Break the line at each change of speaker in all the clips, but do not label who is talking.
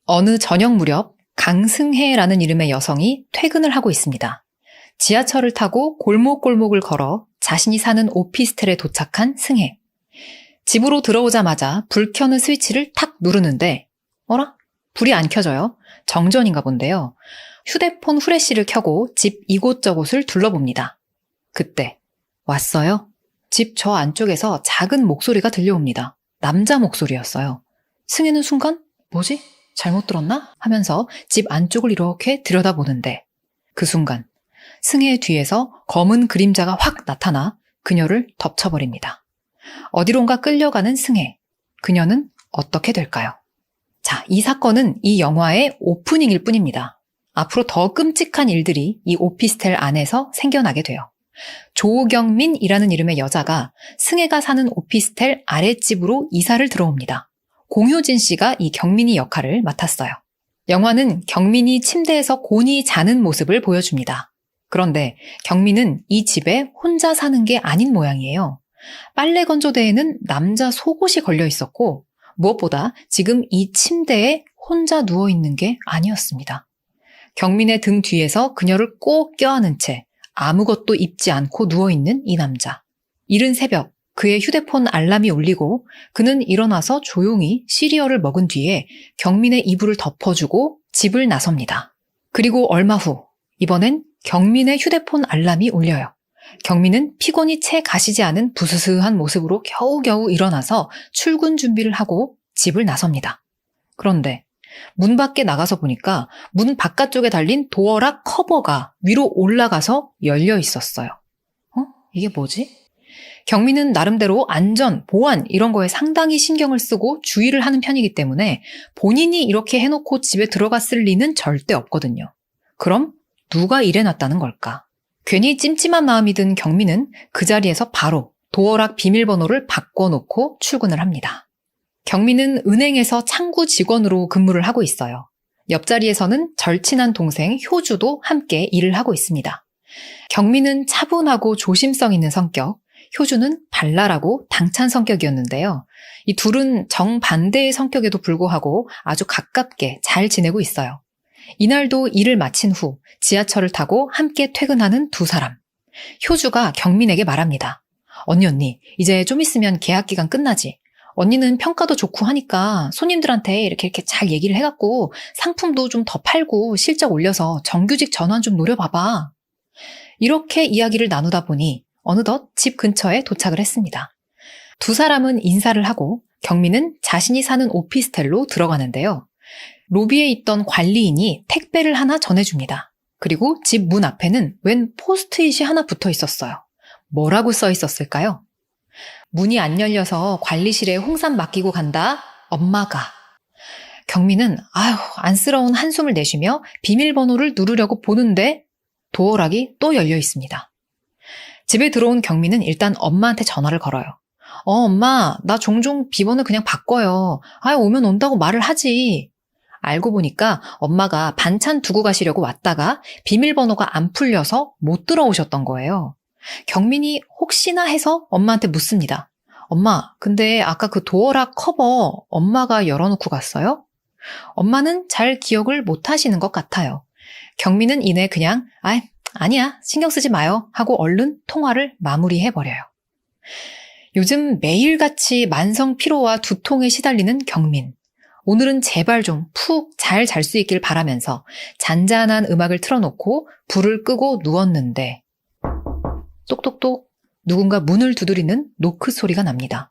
어느 저녁 무렵 강승혜라는 이름의 여성이 퇴근을 하고 있습니다. 지하철을 타고 골목골목을 걸어 자신이 사는 오피스텔에 도착한 승혜. 집으로 들어오자마자 불 켜는 스위치를 탁 누르는데 어라? 불이 안 켜져요. 정전인가 본데요. 휴대폰 후레쉬를 켜고 집 이곳저곳을 둘러봅니다. 그때 왔어요? 집 저 안쪽에서 작은 목소리가 들려옵니다. 남자 목소리였어요. 승혜는 순간 뭐지? 잘못 들었나? 하면서 집 안쪽을 이렇게 들여다보는데 그 순간 승혜의 뒤에서 검은 그림자가 확 나타나 그녀를 덮쳐버립니다. 어디론가 끌려가는 승혜. 그녀는 어떻게 될까요? 자, 이 사건은 이 영화의 오프닝일 뿐입니다. 앞으로 더 끔찍한 일들이 이 오피스텔 안에서 생겨나게 돼요. 조경민이라는 이름의 여자가 승혜가 사는 오피스텔 아랫집으로 이사를 들어옵니다. 공효진 씨가 이 경민이 역할을 맡았어요. 영화는 경민이 침대에서 곤히 자는 모습을 보여줍니다. 그런데 경민은 이 집에 혼자 사는 게 아닌 모양이에요. 빨래 건조대에는 남자 속옷이 걸려 있었고 무엇보다 지금 이 침대에 혼자 누워있는 게 아니었습니다. 경민의 등 뒤에서 그녀를 꼭 껴안은 채 아무것도 입지 않고 누워있는 이 남자. 이른 새벽 그의 휴대폰 알람이 울리고 그는 일어나서 조용히 시리얼을 먹은 뒤에 경민의 이불을 덮어주고 집을 나섭니다. 그리고 얼마 후 이번엔 경민의 휴대폰 알람이 울려요. 경민은 피곤이 채 가시지 않은 부스스한 모습으로 겨우겨우 일어나서 출근 준비를 하고 집을 나섭니다. 그런데 문 밖에 나가서 보니까 문 바깥쪽에 달린 도어락 커버가 위로 올라가서 열려 있었어요. 이게 뭐지? 경민은 나름대로 안전, 보안 이런 거에 상당히 신경을 쓰고 주의를 하는 편이기 때문에 본인이 이렇게 해놓고 집에 들어갔을 리는 절대 없거든요. 그럼 누가 이래놨다는 걸까? 괜히 찜찜한 마음이 든 경민은 그 자리에서 바로 도어락 비밀번호를 바꿔놓고 출근을 합니다. 경민은 은행에서 창구 직원으로 근무를 하고 있어요. 옆자리에서는 절친한 동생 효주도 함께 일을 하고 있습니다. 경민은 차분하고 조심성 있는 성격, 효주는 발랄하고 당찬 성격이었는데요. 이 둘은 정반대의 성격에도 불구하고 아주 가깝게 잘 지내고 있어요. 이날도 일을 마친 후 지하철을 타고 함께 퇴근하는 두 사람. 효주가 경민에게 말합니다. 언니, 이제 좀 있으면 계약 기간 끝나지. 언니는 평가도 좋고 하니까 손님들한테 이렇게 잘 얘기를 해갖고 상품도 좀 더 팔고 실적 올려서 정규직 전환 좀 노려봐봐. 이렇게 이야기를 나누다 보니 어느덧 집 근처에 도착을 했습니다. 두 사람은 인사를 하고 경민은 자신이 사는 오피스텔로 들어가는데요. 로비에 있던 관리인이 택배를 하나 전해줍니다. 그리고 집 문 앞에는 웬 포스트잇이 하나 붙어 있었어요. 뭐라고 써 있었을까요? 문이 안 열려서 관리실에 홍삼 맡기고 간다. 엄마가. 경민은 안쓰러운 한숨을 내쉬며 비밀번호를 누르려고 보는데 도어락이 또 열려 있습니다. 집에 들어온 경민은 일단 엄마한테 전화를 걸어요. 엄마, 나 종종 비번을 그냥 바꿔요. 오면 온다고 말을 하지. 알고 보니까 엄마가 반찬 두고 가시려고 왔다가 비밀번호가 안 풀려서 못 들어오셨던 거예요. 경민이 혹시나 해서 엄마한테 묻습니다. 엄마, 근데 아까 그 도어락 커버 엄마가 열어놓고 갔어요? 엄마는 잘 기억을 못 하시는 것 같아요. 경민은 이내 그냥 아니야, 신경 쓰지 마요 하고 얼른 통화를 마무리해버려요. 요즘 매일같이 만성 피로와 두통에 시달리는 경민. 오늘은 제발 좀 푹 잘 잘 수 있길 바라면서 잔잔한 음악을 틀어놓고 불을 끄고 누웠는데 똑똑똑 누군가 문을 두드리는 노크 소리가 납니다.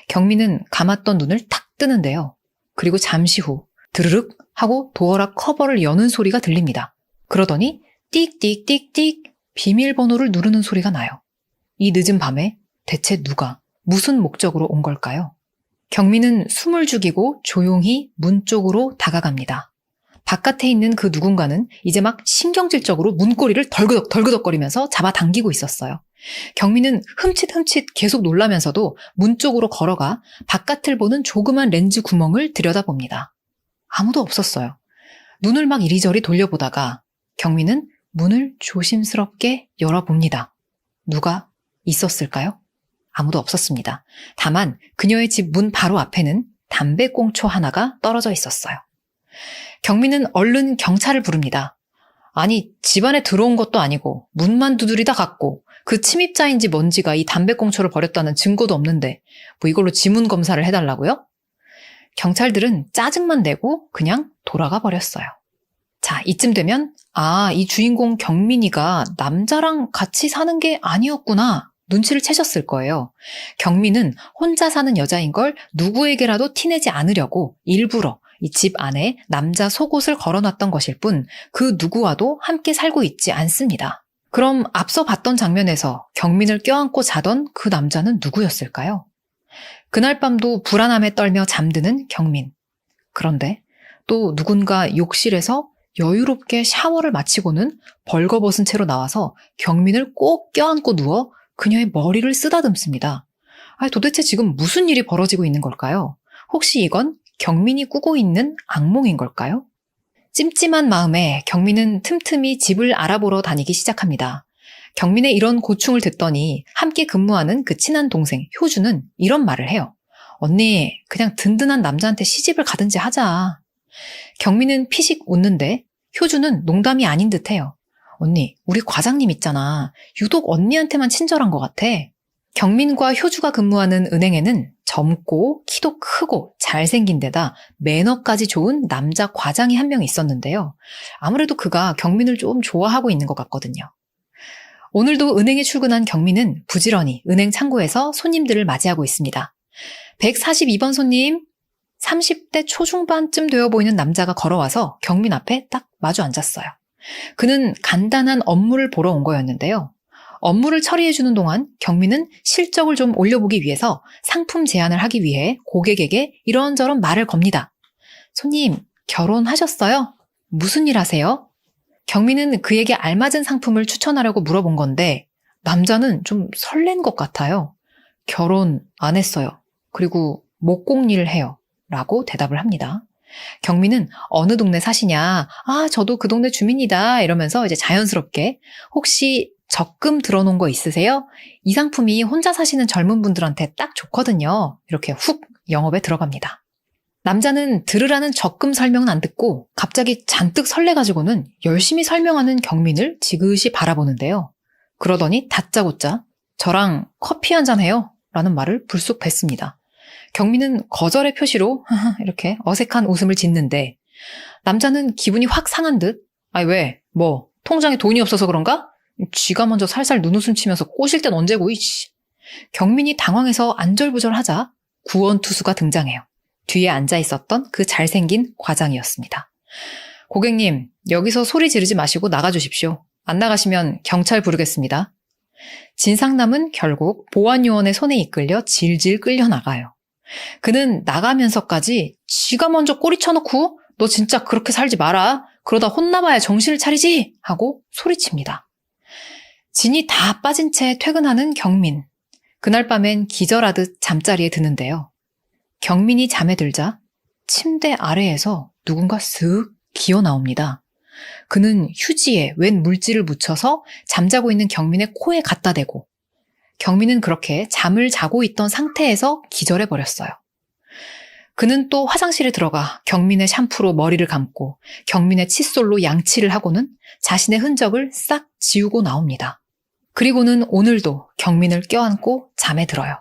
경민은 감았던 눈을 탁 뜨는데요. 그리고 잠시 후 드르륵 하고 도어락 커버를 여는 소리가 들립니다. 그러더니 띡띡띡띡 비밀번호를 누르는 소리가 나요. 이 늦은 밤에 대체 누가 무슨 목적으로 온 걸까요? 경민은 숨을 죽이고 조용히 문 쪽으로 다가갑니다. 바깥에 있는 그 누군가는 이제 막 신경질적으로 문고리를 덜그덕거리면서 잡아당기고 있었어요. 경민은 흠칫흠칫 계속 놀라면서도 문 쪽으로 걸어가 바깥을 보는 조그만 렌즈 구멍을 들여다봅니다. 아무도 없었어요. 눈을 막 이리저리 돌려보다가 경민은 문을 조심스럽게 열어봅니다. 누가 있었을까요? 아무도 없었습니다. 다만 그녀의 집 문 바로 앞에는 담배꽁초 하나가 떨어져 있었어요. 경민은 얼른 경찰을 부릅니다. 아니, 집안에 들어온 것도 아니고 문만 두드리다 갔고 그 침입자인지 뭔지가 이 담배꽁초를 버렸다는 증거도 없는데 뭐 이걸로 지문 검사를 해달라고요? 경찰들은 짜증만 내고 그냥 돌아가 버렸어요. 자, 이쯤 되면 이 주인공 경민이가 남자랑 같이 사는 게 아니었구나 눈치를 채셨을 거예요. 경민은 혼자 사는 여자인 걸 누구에게라도 티내지 않으려고 일부러 이 집 안에 남자 속옷을 걸어놨던 것일 뿐 그 누구와도 함께 살고 있지 않습니다. 그럼 앞서 봤던 장면에서 경민을 껴안고 자던 그 남자는 누구였을까요? 그날 밤도 불안함에 떨며 잠드는 경민. 그런데 또 누군가 욕실에서 여유롭게 샤워를 마치고는 벌거벗은 채로 나와서 경민을 꼭 껴안고 누워 그녀의 머리를 쓰다듬습니다. 도대체 지금 무슨 일이 벌어지고 있는 걸까요? 혹시 이건 경민이 꾸고 있는 악몽인 걸까요? 찜찜한 마음에 경민은 틈틈이 집을 알아보러 다니기 시작합니다. 경민의 이런 고충을 듣더니 함께 근무하는 그 친한 동생 효주는 이런 말을 해요. 언니, 그냥 든든한 남자한테 시집을 가든지 하자. 경민은 피식 웃는데 효주는 농담이 아닌 듯해요. 언니, 우리 과장님 있잖아. 유독 언니한테만 친절한 것 같아. 경민과 효주가 근무하는 은행에는 젊고 키도 크고 잘생긴 데다 매너까지 좋은 남자 과장이 한 명 있었는데요. 아무래도 그가 경민을 좀 좋아하고 있는 것 같거든요. 오늘도 은행에 출근한 경민은 부지런히 은행 창고에서 손님들을 맞이하고 있습니다. 142번 손님, 30대 초중반쯤 되어 보이는 남자가 걸어와서 경민 앞에 딱 마주 앉았어요. 그는 간단한 업무를 보러 온 거였는데요. 업무를 처리해주는 동안 경민은 실적을 좀 올려보기 위해서 상품 제안을 하기 위해 고객에게 이런저런 말을 겁니다. 손님, 결혼하셨어요? 무슨 일 하세요? 경민은 그에게 알맞은 상품을 추천하려고 물어본 건데 남자는 좀 설렌 것 같아요. 결혼 안 했어요. 그리고 목공일 해요. 라고 대답을 합니다. 경민은 어느 동네 사시냐? 저도 그 동네 주민이다. 이러면서 이제 자연스럽게 혹시 적금 들어놓은 거 있으세요? 이 상품이 혼자 사시는 젊은 분들한테 딱 좋거든요. 이렇게 훅 영업에 들어갑니다. 남자는 들으라는 적금 설명은 안 듣고 갑자기 잔뜩 설레가지고는 열심히 설명하는 경민을 지그시 바라보는데요. 그러더니 다짜고짜 저랑 커피 한잔 해요. 라는 말을 불쑥 뱉습니다. 경민은 거절의 표시로 이렇게 어색한 웃음을 짓는데 남자는 기분이 확 상한 듯 왜? 뭐 통장에 돈이 없어서 그런가? 쥐가 먼저 살살 눈웃음 치면서 꼬실 땐 언제고 이씨. 경민이 당황해서 안절부절하자 구원투수가 등장해요. 뒤에 앉아 있었던 그 잘생긴 과장이었습니다. 고객님, 여기서 소리 지르지 마시고 나가주십시오. 안 나가시면 경찰 부르겠습니다. 진상남은 결국 보안요원의 손에 이끌려 질질 끌려나가요. 그는 나가면서까지 지가 먼저 꼬리 쳐놓고 너 진짜 그렇게 살지 마라. 그러다 혼나봐야 정신을 차리지 하고 소리칩니다. 진이 다 빠진 채 퇴근하는 경민. 그날 밤엔 기절하듯 잠자리에 드는데요. 경민이 잠에 들자 침대 아래에서 누군가 쓱 기어 나옵니다. 그는 휴지에 웬 물질을 묻혀서 잠자고 있는 경민의 코에 갖다 대고 경민은 그렇게 잠을 자고 있던 상태에서 기절해버렸어요. 그는 또 화장실에 들어가 경민의 샴푸로 머리를 감고 경민의 칫솔로 양치를 하고는 자신의 흔적을 싹 지우고 나옵니다. 그리고는 오늘도 경민을 껴안고 잠에 들어요.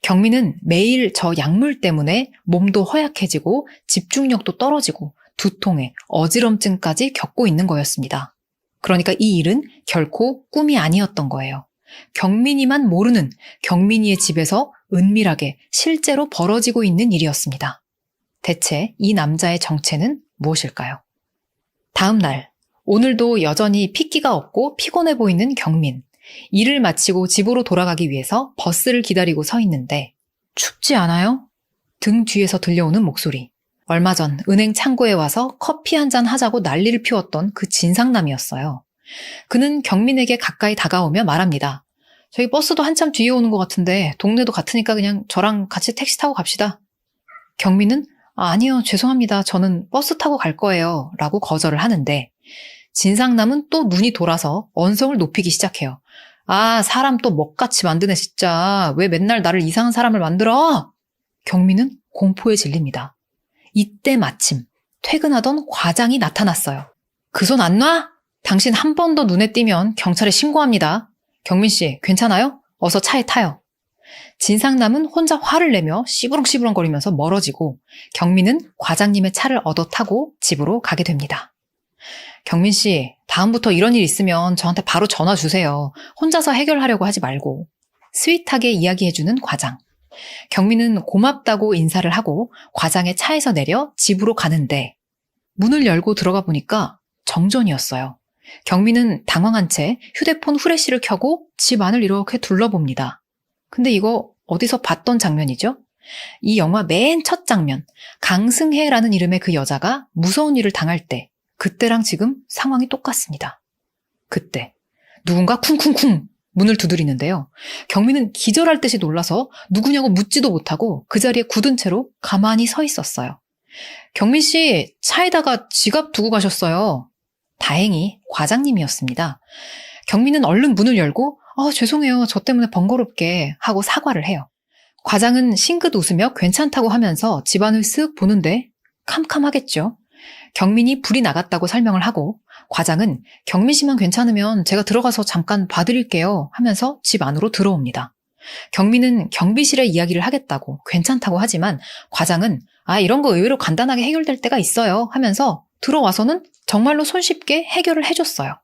경민은 매일 저 약물 때문에 몸도 허약해지고 집중력도 떨어지고 두통에 어지럼증까지 겪고 있는 거였습니다. 그러니까 이 일은 결코 꿈이 아니었던 거예요. 경민이만 모르는 경민이의 집에서 은밀하게 실제로 벌어지고 있는 일이었습니다. 대체 이 남자의 정체는 무엇일까요? 다음 날, 오늘도 여전히 핏기가 없고 피곤해 보이는 경민. 일을 마치고 집으로 돌아가기 위해서 버스를 기다리고 서 있는데 춥지 않아요? 등 뒤에서 들려오는 목소리. 얼마 전 은행 창고에 와서 커피 한잔 하자고 난리를 피웠던 그 진상남이었어요. 그는 경민에게 가까이 다가오며 말합니다. 저희 버스도 한참 뒤에 오는 것 같은데 동네도 같으니까 그냥 저랑 같이 택시 타고 갑시다. 경민은 아니요, 죄송합니다. 저는 버스 타고 갈 거예요. 라고 거절을 하는데 진상남은 또 눈이 돌아서 언성을 높이기 시작해요. 사람 또 먹같이 만드네 진짜. 왜 맨날 나를 이상한 사람을 만들어? 경민은 공포에 질립니다. 이때 마침 퇴근하던 과장이 나타났어요. 그 손 안 놔? 당신 한 번 더 눈에 띄면 경찰에 신고합니다. 경민 씨, 괜찮아요? 어서 차에 타요. 진상남은 혼자 화를 내며 씨부렁씨부렁거리면서 멀어지고 경민은 과장님의 차를 얻어 타고 집으로 가게 됩니다. 경민 씨, 다음부터 이런 일 있으면 저한테 바로 전화 주세요. 혼자서 해결하려고 하지 말고. 스윗하게 이야기해주는 과장. 경민은 고맙다고 인사를 하고 과장의 차에서 내려 집으로 가는데 문을 열고 들어가 보니까 정전이었어요. 경민은 당황한 채 휴대폰 후레쉬를 켜고 집 안을 이렇게 둘러봅니다. 근데 이거 어디서 봤던 장면이죠? 이 영화 맨 첫 장면, 강승혜라는 이름의 그 여자가 무서운 일을 당할 때 그때랑 지금 상황이 똑같습니다. 그때 누군가 쿵쿵쿵 문을 두드리는데요. 경민은 기절할 듯이 놀라서 누구냐고 묻지도 못하고 그 자리에 굳은 채로 가만히 서 있었어요. 경민 씨, 차에다가 지갑 두고 가셨어요. 다행히 과장님이었습니다. 경민은 얼른 문을 열고 죄송해요. 저 때문에 번거롭게 하고 사과를 해요. 과장은 싱긋 웃으며 괜찮다고 하면서 집안을 쓱 보는데 캄캄하겠죠. 경민이 불이 나갔다고 설명을 하고 과장은 경민 씨만 괜찮으면 제가 들어가서 잠깐 봐드릴게요 하면서 집 안으로 들어옵니다. 경민은 경비실에 이야기를 하겠다고 괜찮다고 하지만 과장은 이런 거 의외로 간단하게 해결될 때가 있어요 하면서 들어와서는 정말로 손쉽게 해결을 해줬어요.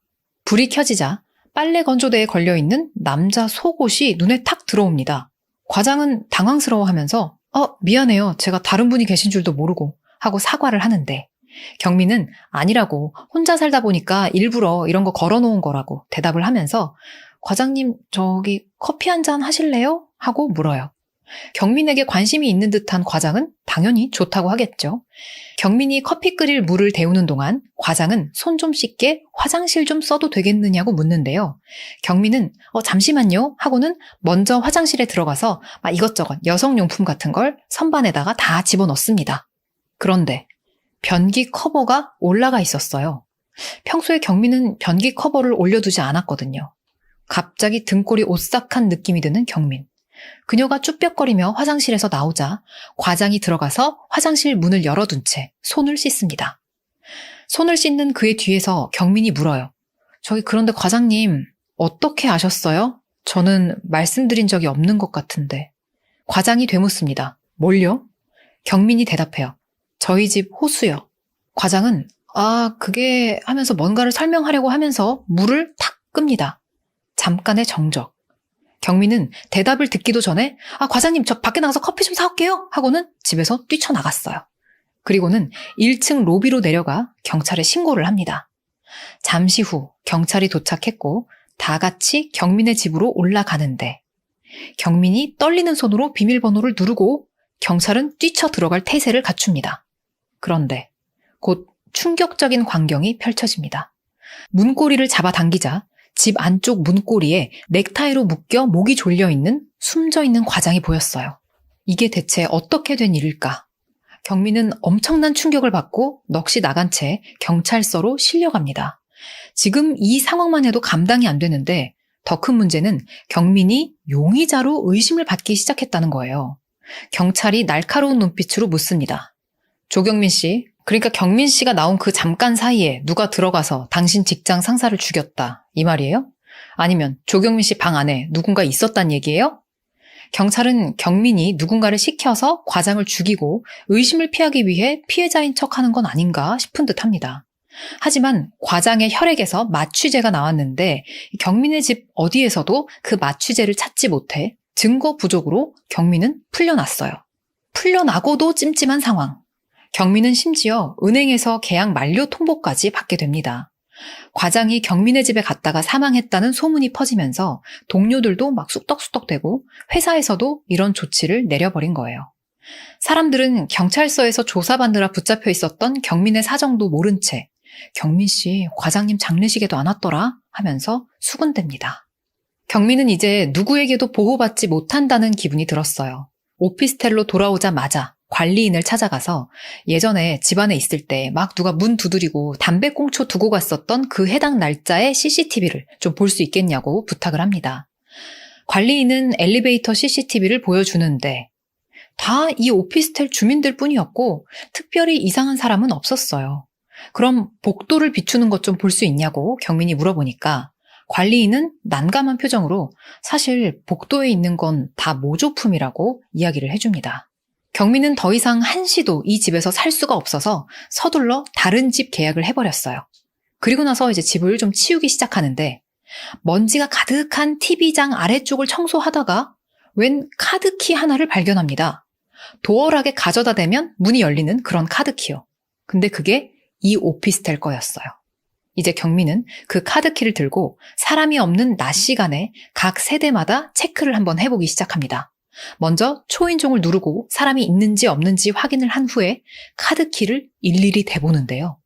불이 켜지자 빨래 건조대에 걸려있는 남자 속옷이 눈에 탁 들어옵니다. 과장은 당황스러워하면서 미안해요. 제가 다른 분이 계신 줄도 모르고 하고 사과를 하는데 경민은 아니라고 혼자 살다 보니까 일부러 이런 거 걸어놓은 거라고 대답을 하면서 과장님 저기 커피 한 잔 하실래요? 하고 물어요. 경민에게 관심이 있는 듯한 과장은 당연히 좋다고 하겠죠. 경민이 커피 끓일 물을 데우는 동안 과장은 손 좀 씻게 화장실 좀 써도 되겠느냐고 묻는데요. 경민은 잠시만요 하고는 먼저 화장실에 들어가서 이것저것 여성용품 같은 걸 선반에다가 다 집어넣습니다. 그런데 변기 커버가 올라가 있었어요. 평소에 경민은 변기 커버를 올려두지 않았거든요. 갑자기 등골이 오싹한 느낌이 드는 경민. 그녀가 쭈뼛거리며 화장실에서 나오자 과장이 들어가서 화장실 문을 열어둔 채 손을 씻습니다. 손을 씻는 그의 뒤에서 경민이 물어요. 그런데 과장님 어떻게 아셨어요? 저는 말씀드린 적이 없는 것 같은데. 과장이 되묻습니다. 뭘요? 경민이 대답해요. 저희 집 호수요. 과장은 그게 하면서 뭔가를 설명하려고 하면서 물을 탁 끕니다. 잠깐의 정적. 경민은 대답을 듣기도 전에 과장님 저 밖에 나가서 커피 좀 사올게요 하고는 집에서 뛰쳐나갔어요. 그리고는 1층 로비로 내려가 경찰에 신고를 합니다. 잠시 후 경찰이 도착했고 다 같이 경민의 집으로 올라가는데 경민이 떨리는 손으로 비밀번호를 누르고 경찰은 뛰쳐 들어갈 태세를 갖춥니다. 그런데 곧 충격적인 광경이 펼쳐집니다. 문고리를 잡아당기자 집 안쪽 문고리에 넥타이로 묶여 목이 졸려있는 숨져있는 과장이 보였어요. 이게 대체 어떻게 된 일일까? 경민은 엄청난 충격을 받고 넋이 나간 채 경찰서로 실려갑니다. 지금 이 상황만 해도 감당이 안 되는데 더 큰 문제는 경민이 용의자로 의심을 받기 시작했다는 거예요. 경찰이 날카로운 눈빛으로 묻습니다. 조경민 씨, 그러니까 경민 씨가 나온 그 잠깐 사이에 누가 들어가서 당신 직장 상사를 죽였다, 이 말이에요? 아니면 조경민 씨 방 안에 누군가 있었단 얘기예요? 경찰은 경민이 누군가를 시켜서 과장을 죽이고 의심을 피하기 위해 피해자인 척하는 건 아닌가 싶은 듯합니다. 하지만 과장의 혈액에서 마취제가 나왔는데 경민의 집 어디에서도 그 마취제를 찾지 못해 증거 부족으로 경민은 풀려났어요. 풀려나고도 찜찜한 상황. 경민은 심지어 은행에서 계약 만료 통보까지 받게 됩니다. 과장이 경민의 집에 갔다가 사망했다는 소문이 퍼지면서 동료들도 막 쑥덕쑥덕대고 회사에서도 이런 조치를 내려버린 거예요. 사람들은 경찰서에서 조사받느라 붙잡혀 있었던 경민의 사정도 모른 채 경민 씨 과장님 장례식에도 안 왔더라 하면서 수군댑니다. 경민은 이제 누구에게도 보호받지 못한다는 기분이 들었어요. 오피스텔로 돌아오자마자 관리인을 찾아가서 예전에 집안에 있을 때 막 누가 문 두드리고 담배꽁초 두고 갔었던 그 해당 날짜의 CCTV를 좀 볼 수 있겠냐고 부탁을 합니다. 관리인은 엘리베이터 CCTV를 보여주는데 다 이 오피스텔 주민들 뿐이었고 특별히 이상한 사람은 없었어요. 그럼 복도를 비추는 것 좀 볼 수 있냐고 경민이 물어보니까 관리인은 난감한 표정으로 사실 복도에 있는 건 다 모조품이라고 이야기를 해줍니다. 경민은 더 이상 한시도 이 집에서 살 수가 없어서 서둘러 다른 집 계약을 해버렸어요. 그리고 나서 이제 집을 좀 치우기 시작하는데 먼지가 가득한 TV장 아래쪽을 청소하다가 웬 카드키 하나를 발견합니다. 도어락에 가져다 대면 문이 열리는 그런 카드키요. 근데 그게 이 오피스텔 거였어요. 이제 경민은 그 카드키를 들고 사람이 없는 낮 시간에 각 세대마다 체크를 한번 해보기 시작합니다. 먼저 초인종을 누르고 사람이 있는지 없는지 확인을 한 후에 카드키를 일일이 대보는데요.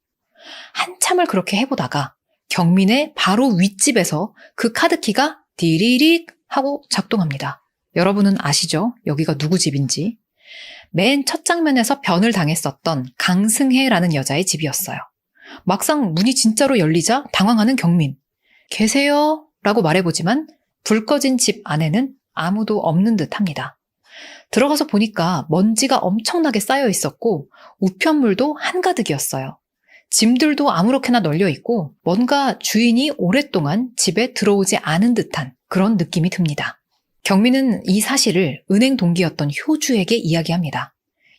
한참을 그렇게 해보다가 경민의 바로 윗집에서 그 카드키가 디리릭 하고 작동합니다. 여러분은 아시죠? 여기가 누구 집인지. 맨 첫 장면에서 변을 당했었던 강승혜라는 여자의 집이었어요. 막상 문이 진짜로 열리자 당황하는 경민. 계세요? 라고 말해보지만 불 꺼진 집 안에는 아무도 없는 듯합니다. 들어가서 보니까 먼지가 엄청나게 쌓여 있었고 우편물도 한가득이었어요. 짐들도 아무렇게나 널려 있고 뭔가 주인이 오랫동안 집에 들어오지 않은 듯한 그런 느낌이 듭니다. 경민은 이 사실을 은행 동기였던 효주에게 이야기합니다.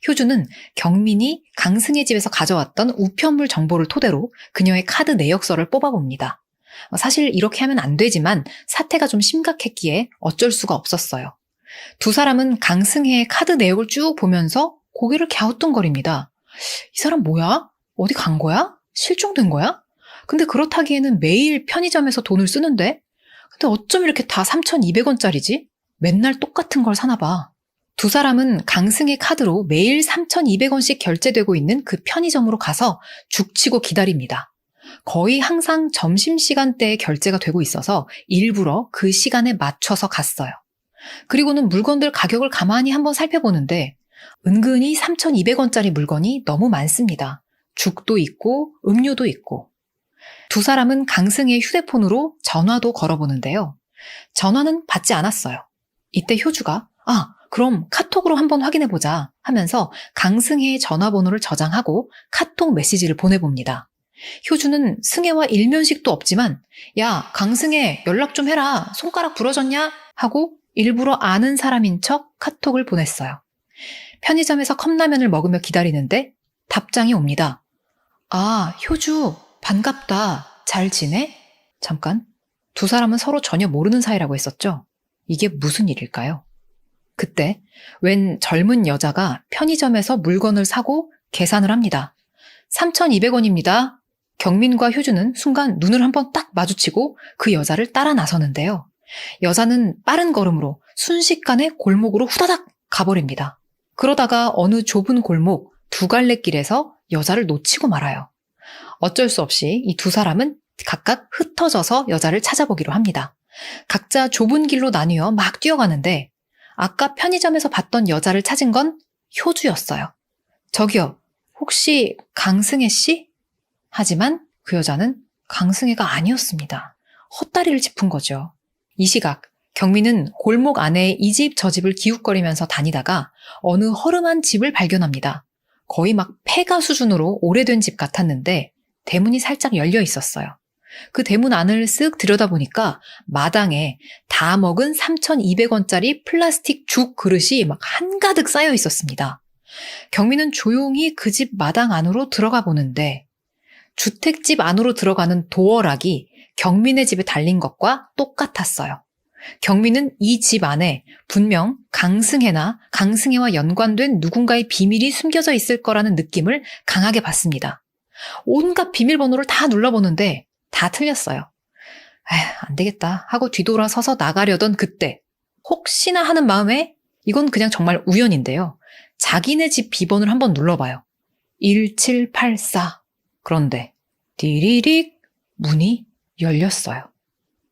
효주는 경민이 강승의 집에서 가져왔던 우편물 정보를 토대로 그녀의 카드 내역서를 뽑아봅니다. 사실 이렇게 하면 안 되지만 사태가 좀 심각했기에 어쩔 수가 없었어요. 두 사람은 강승혜의 카드 내역을 쭉 보면서 고개를 갸우뚱거립니다. 이 사람 뭐야? 어디 간 거야? 실종된 거야? 근데 그렇다기에는 매일 편의점에서 돈을 쓰는데? 근데 어쩜 이렇게 다 3,200원짜리지? 맨날 똑같은 걸 사나 봐. 두 사람은 강승의 카드로 매일 3,200원씩 결제되고 있는 그 편의점으로 가서 죽치고 기다립니다. 거의 항상 점심시간대에 결제가 되고 있어서 일부러 그 시간에 맞춰서 갔어요. 그리고는 물건들 가격을 가만히 한번 살펴보는데 은근히 3,200원짜리 물건이 너무 많습니다. 죽도 있고 음료도 있고. 두 사람은 강승의 휴대폰으로 전화도 걸어보는데요. 전화는 받지 않았어요. 이때 효주가 그럼 카톡으로 한번 확인해보자 하면서 강승혜의 전화번호를 저장하고 카톡 메시지를 보내봅니다. 효주는 승혜와 일면식도 없지만 야 강승혜 연락 좀 해라 손가락 부러졌냐? 하고 일부러 아는 사람인 척 카톡을 보냈어요. 편의점에서 컵라면을 먹으며 기다리는데 답장이 옵니다. 효주 반갑다 잘 지내? 잠깐 두 사람은 서로 전혀 모르는 사이라고 했었죠? 이게 무슨 일일까요? 그때 웬 젊은 여자가 편의점에서 물건을 사고 계산을 합니다. 3,200원입니다. 경민과 효주는 순간 눈을 한번 딱 마주치고 그 여자를 따라 나서는데요. 여자는 빠른 걸음으로 순식간에 골목으로 후다닥 가버립니다. 그러다가 어느 좁은 골목 두 갈래 길에서 여자를 놓치고 말아요. 어쩔 수 없이 이 두 사람은 각각 흩어져서 여자를 찾아보기로 합니다. 각자 좁은 길로 나뉘어 막 뛰어가는데 아까 편의점에서 봤던 여자를 찾은 건 효주였어요. 저기요, 혹시 강승혜 씨? 하지만 그 여자는 강승혜가 아니었습니다. 헛다리를 짚은 거죠. 이 시각 경민은 골목 안에 이 집 저 집을 기웃거리면서 다니다가 어느 허름한 집을 발견합니다. 거의 막 폐가 수준으로 오래된 집 같았는데 대문이 살짝 열려 있었어요. 그 대문 안을 쓱 들여다보니까 마당에 다 먹은 3,200원짜리 플라스틱 죽 그릇이 막 한가득 쌓여 있었습니다. 경민은 조용히 그 집 마당 안으로 들어가 보는데 주택집 안으로 들어가는 도어락이 경민의 집에 달린 것과 똑같았어요. 경민은 이 집 안에 분명 강승혜나 강승혜와 연관된 누군가의 비밀이 숨겨져 있을 거라는 느낌을 강하게 받습니다. 온갖 비밀번호를 다 눌러보는데 다 틀렸어요. 안 되겠다 하고 뒤돌아서서 나가려던 그때 혹시나 하는 마음에 이건 그냥 정말 우연인데요. 자기네 집 비번을 한번 눌러봐요. 1784. 그런데 디리릭 문이 열렸어요.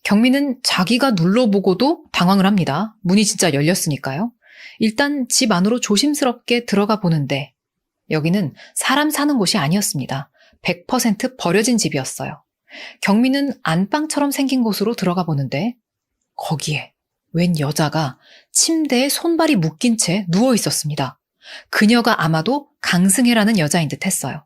경민은 자기가 눌러보고도 당황을 합니다. 문이 진짜 열렸으니까요. 일단 집 안으로 조심스럽게 들어가 보는데 여기는 사람 사는 곳이 아니었습니다. 100% 버려진 집이었어요. 경민은 안방처럼 생긴 곳으로 들어가 보는데 거기에 웬 여자가 침대에 손발이 묶인 채 누워 있었습니다. 그녀가 아마도 강승혜라는 여자인 듯 했어요.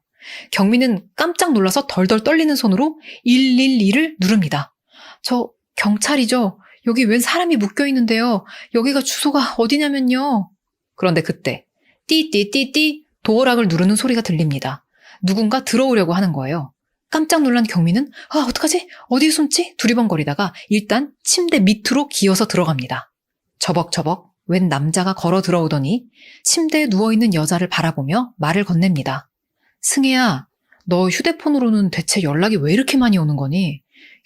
경민은 깜짝 놀라서 덜덜 떨리는 손으로 112를 누릅니다. 저 경찰이죠? 여기 웬 사람이 묶여 있는데요. 여기가 주소가 어디냐면요. 그런데 그때 띠띠띠띠 도어락을 누르는 소리가 들립니다. 누군가 들어오려고 하는 거예요. 깜짝 놀란 경민은 어떡하지? 어디에 숨지? 두리번거리다가 일단 침대 밑으로 기어서 들어갑니다. 저벅저벅 웬 남자가 걸어 들어오더니 침대에 누워있는 여자를 바라보며 말을 건넵니다. 승혜야, 너 휴대폰으로는 대체 연락이 왜 이렇게 많이 오는 거니?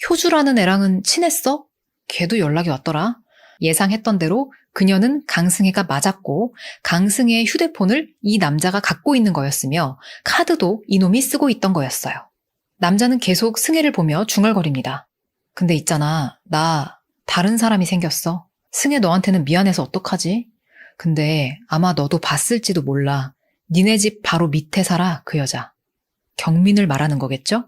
효주라는 애랑은 친했어? 걔도 연락이 왔더라. 예상했던 대로 그녀는 강승혜가 맞았고 강승혜의 휴대폰을 이 남자가 갖고 있는 거였으며 카드도 이놈이 쓰고 있던 거였어요. 남자는 계속 승혜를 보며 중얼거립니다. 근데 있잖아, 나 다른 사람이 생겼어. 승혜 너한테는 미안해서 어떡하지? 근데 아마 너도 봤을지도 몰라. 니네 집 바로 밑에 살아, 그 여자. 경민을 말하는 거겠죠?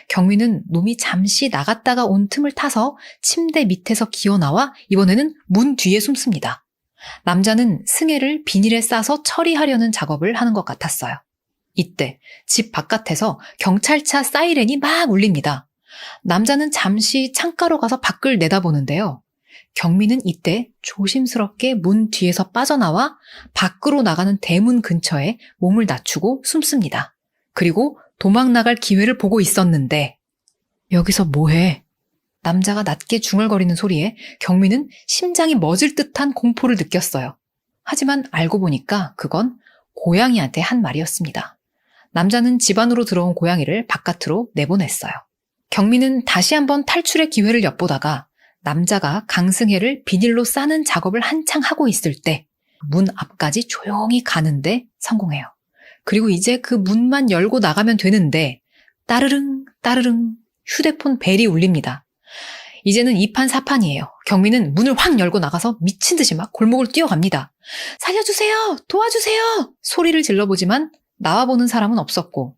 경민은 놈이 잠시 나갔다가 온 틈을 타서 침대 밑에서 기어나와 이번에는 문 뒤에 숨습니다. 남자는 승혜를 비닐에 싸서 처리하려는 작업을 하는 것 같았어요. 이때 집 바깥에서 경찰차 사이렌이 막 울립니다. 남자는 잠시 창가로 가서 밖을 내다보는데요. 경민은 이때 조심스럽게 문 뒤에서 빠져나와 밖으로 나가는 대문 근처에 몸을 낮추고 숨습니다. 그리고 도망 나갈 기회를 보고 있었는데 여기서 뭐해? 남자가 낮게 중얼거리는 소리에 경민은 심장이 멎을 듯한 공포를 느꼈어요. 하지만 알고 보니까 그건 고양이한테 한 말이었습니다. 남자는 집 안으로 들어온 고양이를 바깥으로 내보냈어요. 경민은 다시 한번 탈출의 기회를 엿보다가 남자가 강승혜를 비닐로 싸는 작업을 한창 하고 있을 때 문 앞까지 조용히 가는데 성공해요. 그리고 이제 그 문만 열고 나가면 되는데 따르릉 따르릉 휴대폰 벨이 울립니다. 이제는 2판 4판이에요. 경민은 문을 확 열고 나가서 미친 듯이 막 골목을 뛰어갑니다. 살려주세요! 도와주세요! 소리를 질러보지만 나와보는 사람은 없었고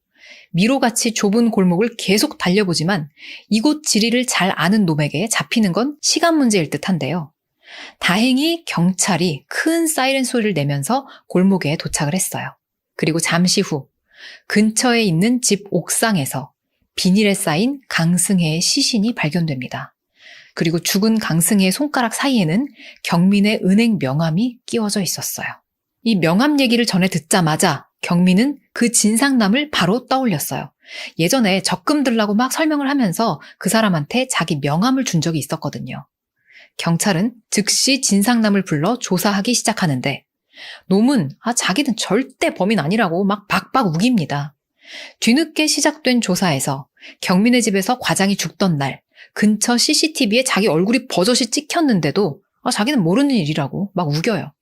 미로같이 좁은 골목을 계속 달려보지만 이곳 지리를 잘 아는 놈에게 잡히는 건 시간 문제일 듯한데요. 다행히 경찰이 큰 사이렌 소리를 내면서 골목에 도착을 했어요. 그리고 잠시 후 근처에 있는 집 옥상에서 비닐에 쌓인 강승혜의 시신이 발견됩니다. 그리고 죽은 강승혜의 손가락 사이에는 경민의 은행 명함이 끼워져 있었어요. 이 명함 얘기를 전해 듣자마자 경민은 그 진상남을 바로 떠올렸어요. 예전에 적금 들라고 막 설명을 하면서 그 사람한테 자기 명함을 준 적이 있었거든요. 경찰은 즉시 진상남을 불러 조사하기 시작하는데 놈은 자기는 절대 범인 아니라고 막 박박 우깁니다. 뒤늦게 시작된 조사에서 경민의 집에서 과장이 죽던 날 근처 CCTV에 자기 얼굴이 버젓이 찍혔는데도 자기는 모르는 일이라고 막 우겨요.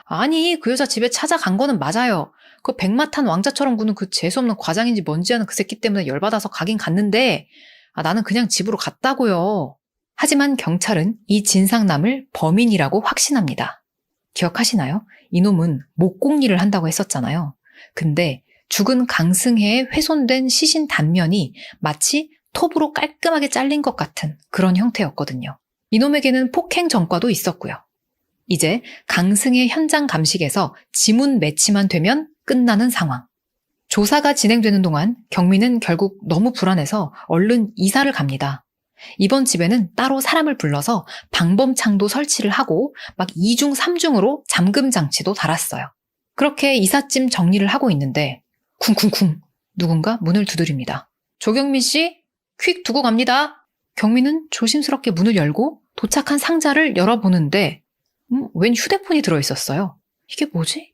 아니 그 여자 집에 찾아간 거는 맞아요. 그 백마탄 왕자처럼 구는 그 재수없는 과장인지 뭔지 아는 그 새끼 때문에 열받아서 가긴 갔는데 나는 그냥 집으로 갔다고요. 하지만 경찰은 이 진상남을 범인이라고 확신합니다. 기억하시나요? 이놈은 목공일을 한다고 했었잖아요. 근데 죽은 강승혜의 훼손된 시신 단면이 마치 톱으로 깔끔하게 잘린 것 같은 그런 형태였거든요. 이놈에게는 폭행 전과도 있었고요. 이제 강승혜 현장 감식에서 지문 매치만 되면 끝나는 상황. 조사가 진행되는 동안 경민은 결국 너무 불안해서 얼른 이사를 갑니다. 이번 집에는 따로 사람을 불러서 방범창도 설치를 하고 막 2중 3중으로 잠금 장치도 달았어요. 그렇게 이삿짐 정리를 하고 있는데 쿵쿵쿵 누군가 문을 두드립니다. 조경민 씨, 퀵 두고 갑니다. 경민은 조심스럽게 문을 열고 도착한 상자를 열어보는데 웬 휴대폰이 들어있었어요. 이게 뭐지?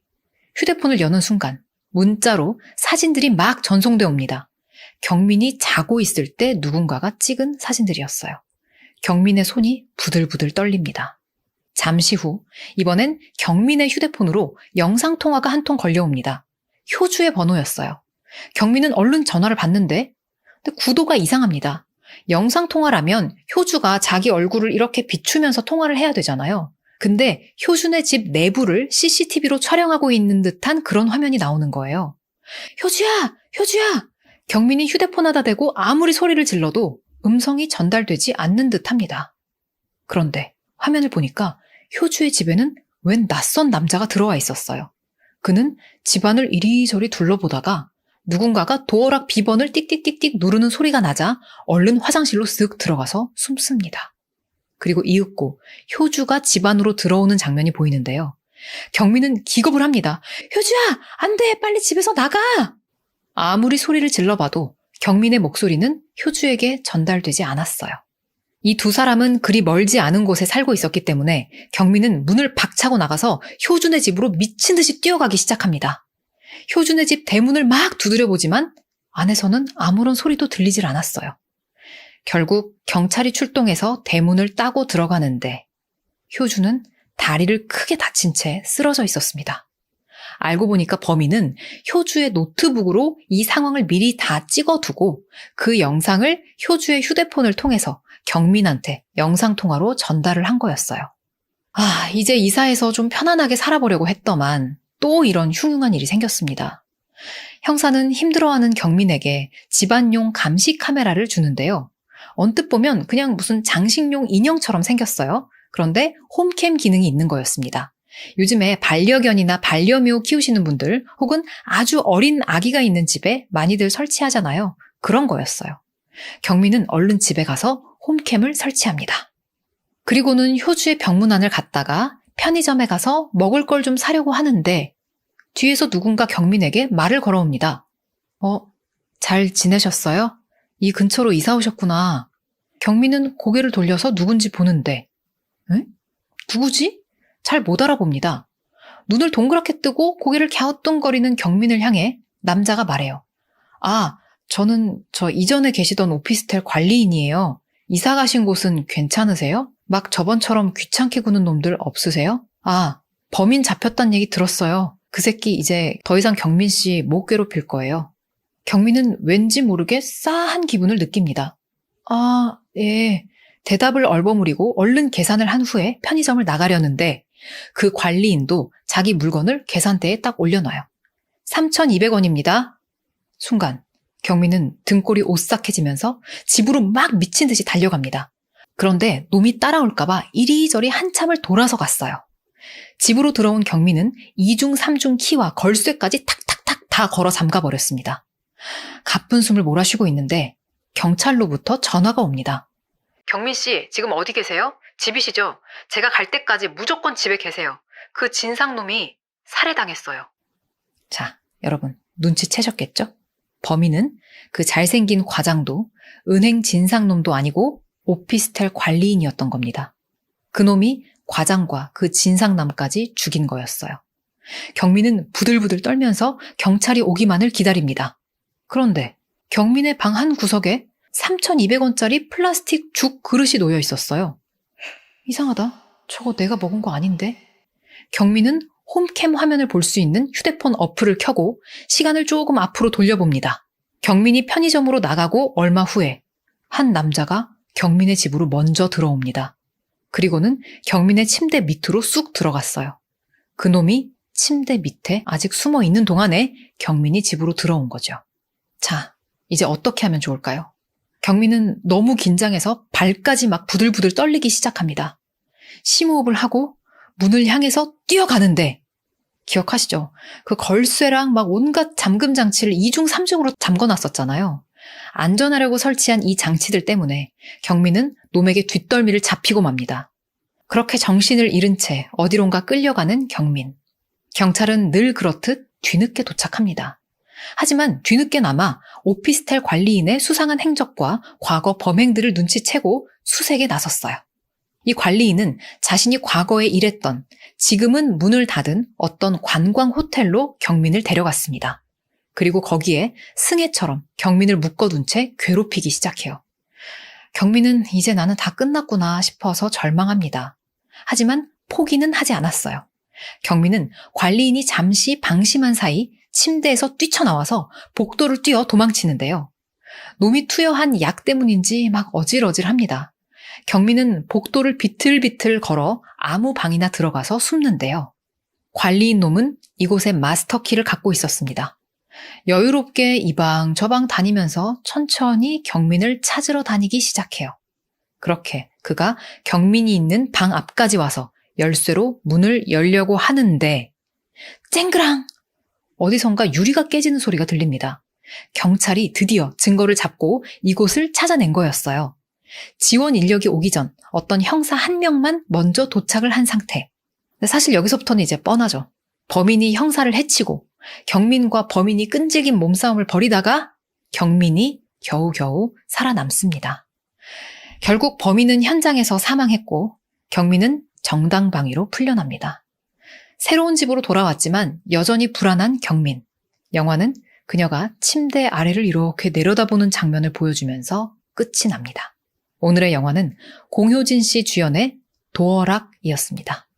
휴대폰을 여는 순간 문자로 사진들이 막 전송돼 옵니다. 경민이 자고 있을 때 누군가가 찍은 사진들이었어요. 경민의 손이 부들부들 떨립니다. 잠시 후 이번엔 경민의 휴대폰으로 영상통화가 한 통 걸려옵니다. 효주의 번호였어요. 경민은 얼른 전화를 받는데 근데 구도가 이상합니다. 영상통화라면 효주가 자기 얼굴을 이렇게 비추면서 통화를 해야 되잖아요. 근데 효준의 집 내부를 CCTV로 촬영하고 있는 듯한 그런 화면이 나오는 거예요. 효주야! 효주야! 경민이 휴대폰에다 대고 아무리 소리를 질러도 음성이 전달되지 않는 듯합니다. 그런데 화면을 보니까 효주의 집에는 웬 낯선 남자가 들어와 있었어요. 그는 집안을 이리저리 둘러보다가 누군가가 도어락 비번을 띡띡띡띡 누르는 소리가 나자 얼른 화장실로 쓱 들어가서 숨습니다. 그리고 이윽고 효주가 집 안으로 들어오는 장면이 보이는데요. 경민은 기겁을 합니다. 효주야! 안 돼! 빨리 집에서 나가! 아무리 소리를 질러봐도 경민의 목소리는 효주에게 전달되지 않았어요. 이 두 사람은 그리 멀지 않은 곳에 살고 있었기 때문에 경민은 문을 박차고 나가서 효준의 집으로 미친 듯이 뛰어가기 시작합니다. 효준의 집 대문을 막 두드려보지만 안에서는 아무런 소리도 들리질 않았어요. 결국 경찰이 출동해서 대문을 따고 들어가는데 효준은 다리를 크게 다친 채 쓰러져 있었습니다. 알고 보니까 범인은 효주의 노트북으로 이 상황을 미리 다 찍어두고 그 영상을 효주의 휴대폰을 통해서 경민한테 영상통화로 전달을 한 거였어요. 이제 이사해서 좀 편안하게 살아보려고 했더만 또 이런 흉흉한 일이 생겼습니다. 형사는 힘들어하는 경민에게 집안용 감시 카메라를 주는데요. 언뜻 보면 그냥 무슨 장식용 인형처럼 생겼어요. 그런데 홈캠 기능이 있는 거였습니다. 요즘에 반려견이나 반려묘 키우시는 분들 혹은 아주 어린 아기가 있는 집에 많이들 설치하잖아요. 그런 거였어요. 경민은 얼른 집에 가서 홈캠을 설치합니다. 그리고는 효주의 병문안을 갔다가 편의점에 가서 먹을 걸 좀 사려고 하는데 뒤에서 누군가 경민에게 말을 걸어옵니다. 잘 지내셨어요? 이 근처로 이사 오셨구나. 경민은 고개를 돌려서 누군지 보는데 에? 누구지? 잘 못 알아봅니다. 눈을 동그랗게 뜨고 고개를 갸우뚱거리는 경민을 향해 남자가 말해요. 저는 이전에 계시던 오피스텔 관리인이에요. 이사 가신 곳은 괜찮으세요? 막 저번처럼 귀찮게 구는 놈들 없으세요? 범인 잡혔단 얘기 들었어요. 그 새끼 이제 더 이상 경민 씨 못 괴롭힐 거예요. 경민은 왠지 모르게 싸한 기분을 느낍니다. 예. 대답을 얼버무리고 얼른 계산을 한 후에 편의점을 나가려는데 그 관리인도 자기 물건을 계산대에 딱 올려놔요. 3,200원입니다. 순간 경민은 등골이 오싹해지면서 집으로 막 미친 듯이 달려갑니다. 그런데 놈이 따라올까봐 이리저리 한참을 돌아서 갔어요. 집으로 들어온 경민은 2중 3중 키와 걸쇠까지 탁탁탁 다 걸어 잠가버렸습니다. 가쁜 숨을 몰아쉬고 있는데 경찰로부터 전화가 옵니다. 경민 씨, 지금 어디 계세요? 집이시죠? 제가 갈 때까지 무조건 집에 계세요. 그 진상놈이 살해당했어요. 자, 여러분 눈치채셨겠죠? 범인은 그 잘생긴 과장도 은행 진상놈도 아니고 오피스텔 관리인이었던 겁니다. 그놈이 과장과 그 진상남까지 죽인 거였어요. 경민은 부들부들 떨면서 경찰이 오기만을 기다립니다. 그런데 경민의 방 한 구석에 3,200원짜리 플라스틱 죽 그릇이 놓여 있었어요. 이상하다. 저거 내가 먹은 거 아닌데? 경민은 홈캠 화면을 볼 수 있는 휴대폰 어플을 켜고 시간을 조금 앞으로 돌려봅니다. 경민이 편의점으로 나가고 얼마 후에 한 남자가 경민의 집으로 먼저 들어옵니다. 그리고는 경민의 침대 밑으로 쑥 들어갔어요. 그놈이 침대 밑에 아직 숨어 있는 동안에 경민이 집으로 들어온 거죠. 자, 이제 어떻게 하면 좋을까요? 경민은 너무 긴장해서 발까지 막 부들부들 떨리기 시작합니다. 심호흡을 하고 문을 향해서 뛰어가는데 기억하시죠? 그 걸쇠랑 막 온갖 잠금 장치를 2중 3중으로 잠궈놨었잖아요. 안전하려고 설치한 이 장치들 때문에 경민은 놈에게 뒷덜미를 잡히고 맙니다. 그렇게 정신을 잃은 채 어디론가 끌려가는 경민. 경찰은 늘 그렇듯 뒤늦게 도착합니다. 하지만 뒤늦게나마 오피스텔 관리인의 수상한 행적과 과거 범행들을 눈치채고 수색에 나섰어요. 이 관리인은 자신이 과거에 일했던, 지금은 문을 닫은 어떤 관광 호텔로 경민을 데려갔습니다. 그리고 거기에 승혜처럼 경민을 묶어둔 채 괴롭히기 시작해요. 경민은 이제 나는 다 끝났구나 싶어서 절망합니다. 하지만 포기는 하지 않았어요. 경민은 관리인이 잠시 방심한 사이 침대에서 뛰쳐나와서 복도를 뛰어 도망치는데요. 놈이 투여한 약 때문인지 막 어질어질합니다. 경민은 복도를 비틀비틀 걸어 아무 방이나 들어가서 숨는데요. 관리인 놈은 이곳에 마스터키를 갖고 있었습니다. 여유롭게 이 방 저 방 다니면서 천천히 경민을 찾으러 다니기 시작해요. 그렇게 그가 경민이 있는 방 앞까지 와서 열쇠로 문을 열려고 하는데 쨍그랑! 어디선가 유리가 깨지는 소리가 들립니다. 경찰이 드디어 증거를 잡고 이곳을 찾아낸 거였어요. 지원 인력이 오기 전 어떤 형사 한 명만 먼저 도착을 한 상태. 근데 사실 여기서부터는 이제 뻔하죠. 범인이 형사를 해치고 경민과 범인이 끈질긴 몸싸움을 벌이다가 경민이 겨우겨우 살아남습니다. 결국 범인은 현장에서 사망했고 경민은 정당방위로 풀려납니다. 새로운 집으로 돌아왔지만 여전히 불안한 경민. 영화는 그녀가 침대 아래를 이렇게 내려다보는 장면을 보여주면서 끝이 납니다. 오늘의 영화는 공효진 씨 주연의 도어락이었습니다.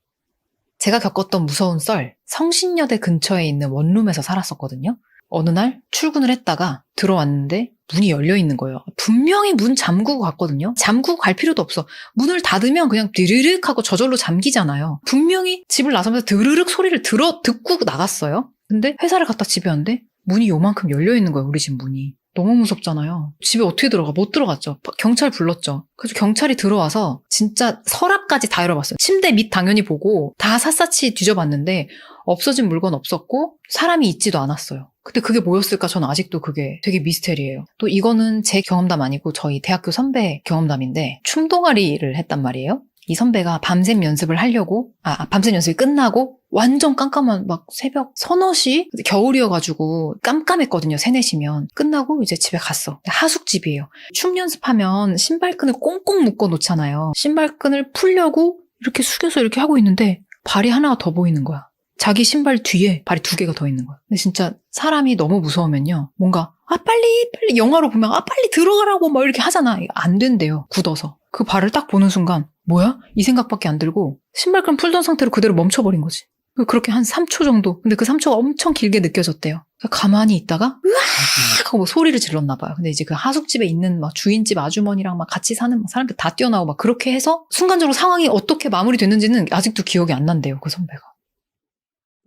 제가 겪었던 무서운 썰, 성신여대 근처에 있는 원룸에서 살았었거든요. 어느 날 출근을 했다가 들어왔는데 문이 열려 있는 거예요. 분명히 문 잠그고 갔거든요. 잠그고 갈 필요도 없어. 문을 닫으면 그냥 드르륵 하고 저절로 잠기잖아요. 분명히 집을 나서면서 드르륵 소리를 듣고 나갔어요. 근데 회사를 갔다 집에 왔는데 문이 요만큼 열려 있는 거예요. 우리 집 문이. 너무 무섭잖아요. 집에 어떻게 들어가? 못 들어갔죠. 경찰 불렀죠. 그래서 경찰이 들어와서 진짜 서랍까지 다 열어봤어요. 침대 밑 당연히 보고 다 샅샅이 뒤져봤는데 없어진 물건 없었고 사람이 있지도 않았어요. 근데 그게 뭐였을까? 저는 아직도 그게 되게 미스테리예요. 또 이거는 제 경험담 아니고 저희 대학교 선배 경험담인데 춤동아리를 했단 말이에요. 이 선배가 밤샘 연습을 하려고 밤샘 연습이 끝나고 완전 깜깜한 막 새벽 서너 시? 겨울이어가지고 깜깜했거든요. 3, 4시면. 끝나고 이제 집에 갔어. 하숙집이에요. 춤 연습하면 신발끈을 꽁꽁 묶어 놓잖아요. 신발끈을 풀려고 이렇게 숙여서 이렇게 하고 있는데 발이 하나가 더 보이는 거야. 자기 신발 뒤에 발이 2개가 더 있는 거야. 근데 진짜 사람이 너무 무서우면요. 뭔가 빨리 영화로 보면 빨리 들어가라고 막 이렇게 하잖아. 안 된대요. 굳어서. 그 발을 딱 보는 순간 뭐야? 이 생각밖에 안 들고 신발끈 풀던 상태로 그대로 멈춰버린 거지. 그렇게 한 3초 정도. 근데 그 3초가 엄청 길게 느껴졌대요. 가만히 있다가 으악 하고 뭐 소리를 질렀나 봐요. 근데 이제 그 하숙집에 있는 막 주인집 아주머니랑 막 같이 사는 막 사람들 다 뛰어나오고 막 그렇게 해서 순간적으로 상황이 어떻게 마무리됐는지는 아직도 기억이 안 난대요. 그 선배가.